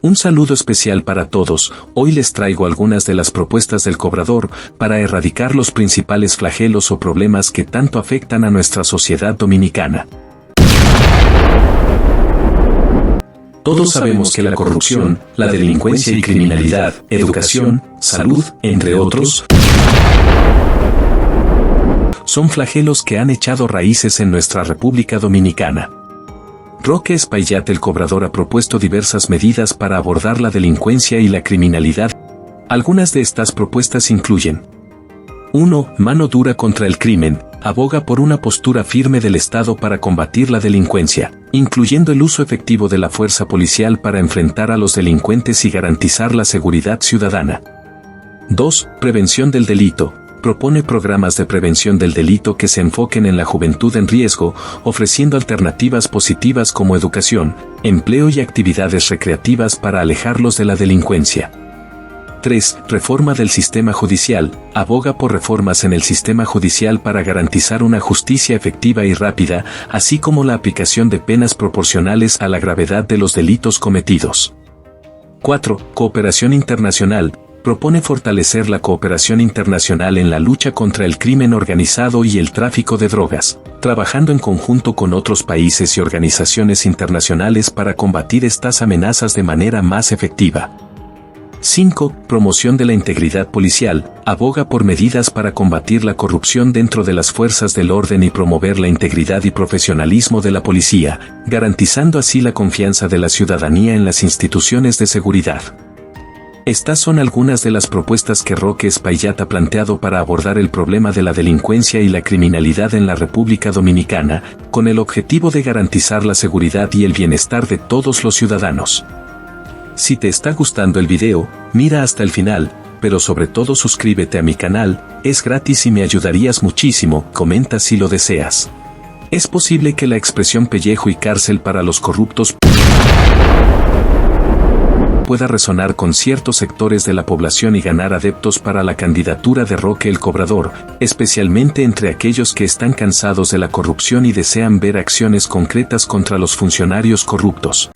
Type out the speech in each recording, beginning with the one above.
Un saludo especial para todos. Hoy les traigo algunas de las propuestas del cobrador para erradicar los principales flagelos o problemas que tanto afectan a nuestra sociedad dominicana. Todos sabemos que la corrupción, la delincuencia y criminalidad, educación, salud, entre otros, son flagelos que han echado raíces en nuestra República Dominicana. Roque Espaillat, el cobrador, ha propuesto diversas medidas para abordar la delincuencia y la criminalidad. Algunas de estas propuestas incluyen: 1. Mano dura contra el crimen. Aboga por una postura firme del Estado para combatir la delincuencia, incluyendo el uso efectivo de la fuerza policial para enfrentar a los delincuentes y garantizar la seguridad ciudadana. 2. Prevención del delito. Propone programas de prevención del delito que se enfoquen en la juventud en riesgo, ofreciendo alternativas positivas como educación, empleo y actividades recreativas para alejarlos de la delincuencia. 3. Reforma del sistema judicial. Aboga por reformas en el sistema judicial para garantizar una justicia efectiva y rápida, así como la aplicación de penas proporcionales a la gravedad de los delitos cometidos. 4. Cooperación internacional. Propone fortalecer la cooperación internacional en la lucha contra el crimen organizado y el tráfico de drogas, trabajando en conjunto con otros países y organizaciones internacionales para combatir estas amenazas de manera más efectiva. 5. Promoción de la integridad policial. Aboga por medidas para combatir la corrupción dentro de las fuerzas del orden y promover la integridad y profesionalismo de la policía, garantizando así la confianza de la ciudadanía en las instituciones de seguridad. Estas son algunas de las propuestas que Roque Espaillat ha planteado para abordar el problema de la delincuencia y la criminalidad en la República Dominicana, con el objetivo de garantizar la seguridad y el bienestar de todos los ciudadanos. Si te está gustando el video, mira hasta el final, pero sobre todo suscríbete a mi canal, es gratis y me ayudarías muchísimo. Comenta si lo deseas. Es posible que la expresión pellejo y cárcel para los corruptos pueda resonar con ciertos sectores de la población y ganar adeptos para la candidatura de Roque el Cobrador, especialmente entre aquellos que están cansados de la corrupción y desean ver acciones concretas contra los funcionarios corruptos.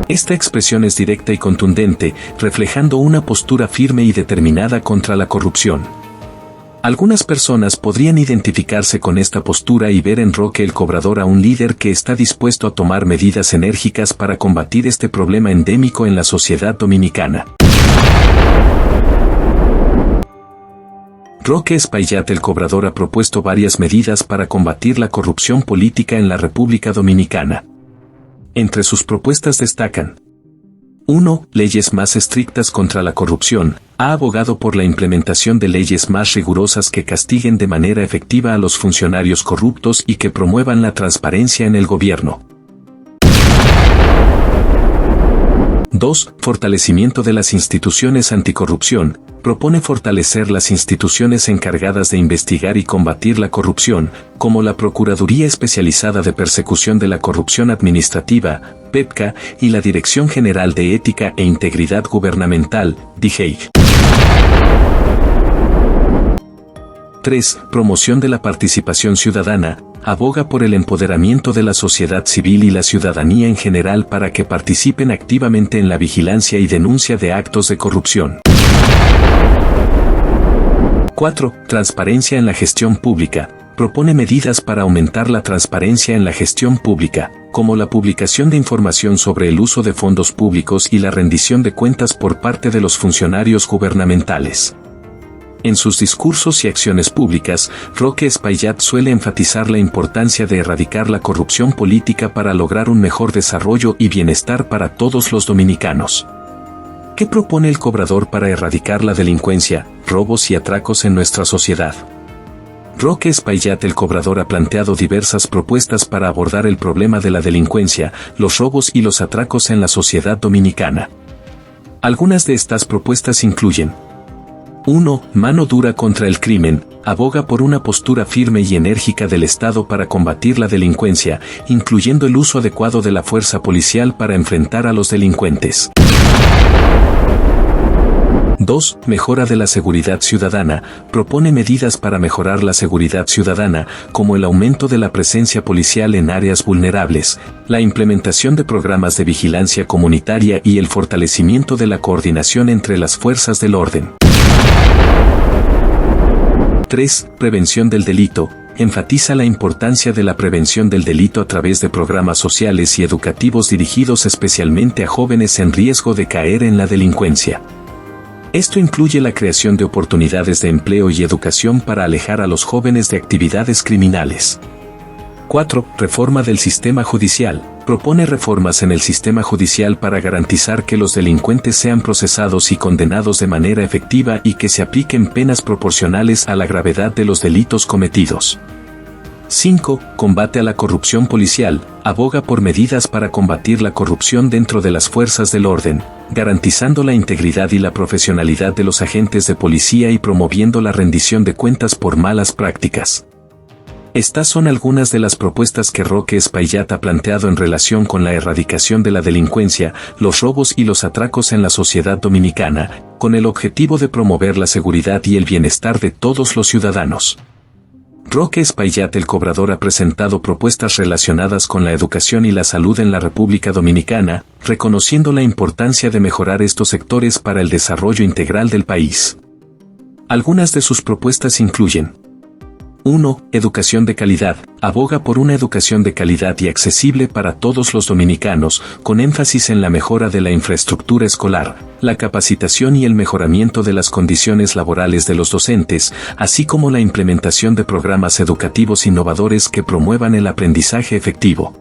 Esta expresión es directa y contundente, reflejando una postura firme y determinada contra la corrupción. Algunas personas podrían identificarse con esta postura y ver en Roque el Cobrador a un líder que está dispuesto a tomar medidas enérgicas para combatir este problema endémico en la sociedad dominicana. Roque Espaillat, el Cobrador, ha propuesto varias medidas para combatir la corrupción política en la República Dominicana. Entre sus propuestas destacan: 1. Leyes más estrictas contra la corrupción. Ha abogado por la implementación de leyes más rigurosas que castiguen de manera efectiva a los funcionarios corruptos y que promuevan la transparencia en el gobierno. 2. Fortalecimiento de las instituciones anticorrupción. Propone fortalecer las instituciones encargadas de investigar y combatir la corrupción, como la Procuraduría Especializada de Persecución de la Corrupción Administrativa, PEPCA, y la Dirección General de Ética e Integridad Gubernamental, DIGEIG. 3. Promoción de la participación ciudadana. Aboga por el empoderamiento de la sociedad civil y la ciudadanía en general para que participen activamente en la vigilancia y denuncia de actos de corrupción. 4. Transparencia en la gestión pública. Propone medidas para aumentar la transparencia en la gestión pública, como la publicación de información sobre el uso de fondos públicos y la rendición de cuentas por parte de los funcionarios gubernamentales. En sus discursos y acciones públicas, Roque Espaillat suele enfatizar la importancia de erradicar la corrupción política para lograr un mejor desarrollo y bienestar para todos los dominicanos. ¿Qué propone el Cobrador para erradicar la delincuencia, robos y atracos en nuestra sociedad? Roque Espaillat, el Cobrador, ha planteado diversas propuestas para abordar el problema de la delincuencia, los robos y los atracos en la sociedad dominicana. Algunas de estas propuestas incluyen: 1. Mano dura contra el crimen. Aboga por una postura firme y enérgica del Estado para combatir la delincuencia, incluyendo el uso adecuado de la fuerza policial para enfrentar a los delincuentes. 2. Mejora de la seguridad ciudadana. Propone medidas para mejorar la seguridad ciudadana, como el aumento de la presencia policial en áreas vulnerables, la implementación de programas de vigilancia comunitaria y el fortalecimiento de la coordinación entre las fuerzas del orden. 3. Prevención del delito. Enfatiza la importancia de la prevención del delito a través de programas sociales y educativos dirigidos especialmente a jóvenes en riesgo de caer en la delincuencia. Esto incluye la creación de oportunidades de empleo y educación para alejar a los jóvenes de actividades criminales. 4. Reforma del sistema judicial. Propone reformas en el sistema judicial para garantizar que los delincuentes sean procesados y condenados de manera efectiva y que se apliquen penas proporcionales a la gravedad de los delitos cometidos. 5. Combate a la corrupción policial. Aboga por medidas para combatir la corrupción dentro de las fuerzas del orden, garantizando la integridad y la profesionalidad de los agentes de policía y promoviendo la rendición de cuentas por malas prácticas. Estas son algunas de las propuestas que Roque Espaillat ha planteado en relación con la erradicación de la delincuencia, los robos y los atracos en la sociedad dominicana, con el objetivo de promover la seguridad y el bienestar de todos los ciudadanos. Roque Espaillat, el cobrador, ha presentado propuestas relacionadas con la educación y la salud en la República Dominicana, reconociendo la importancia de mejorar estos sectores para el desarrollo integral del país. Algunas de sus propuestas incluyen: 1. Educación de calidad. Aboga por una educación de calidad y accesible para todos los dominicanos, con énfasis en la mejora de la infraestructura escolar, la capacitación y el mejoramiento de las condiciones laborales de los docentes, así como la implementación de programas educativos innovadores que promuevan el aprendizaje efectivo.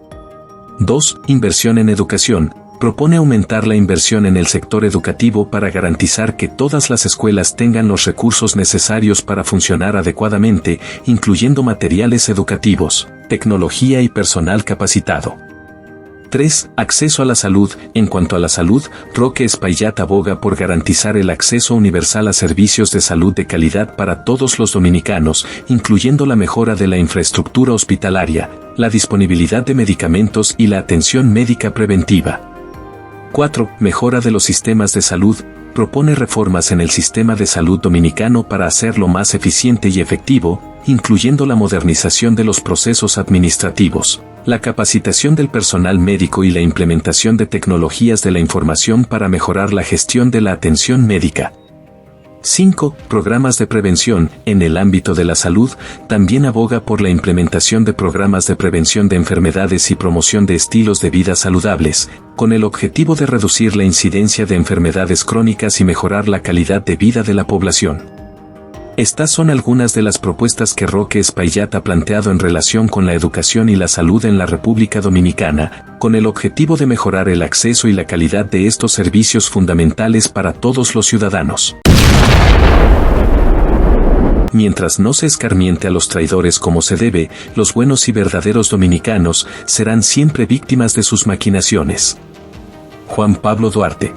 2. Inversión en educación. Propone aumentar la inversión en el sector educativo para garantizar que todas las escuelas tengan los recursos necesarios para funcionar adecuadamente, incluyendo materiales educativos, tecnología y personal capacitado. 3. Acceso a la salud. En cuanto a la salud, Roque Espaillat aboga por garantizar el acceso universal a servicios de salud de calidad para todos los dominicanos, incluyendo la mejora de la infraestructura hospitalaria, la disponibilidad de medicamentos y la atención médica preventiva. 4. Mejora de los sistemas de salud. Propone reformas en el sistema de salud dominicano para hacerlo más eficiente y efectivo, incluyendo la modernización de los procesos administrativos, la capacitación del personal médico y la implementación de tecnologías de la información para mejorar la gestión de la atención médica. 5. Programas de prevención. En el ámbito de la salud, también aboga por la implementación de programas de prevención de enfermedades y promoción de estilos de vida saludables, con el objetivo de reducir la incidencia de enfermedades crónicas y mejorar la calidad de vida de la población. Estas son algunas de las propuestas que Roque Espaillat ha planteado en relación con la educación y la salud en la República Dominicana, con el objetivo de mejorar el acceso y la calidad de estos servicios fundamentales para todos los ciudadanos. Mientras no se escarmiente a los traidores como se debe, los buenos y verdaderos dominicanos serán siempre víctimas de sus maquinaciones. Juan Pablo Duarte.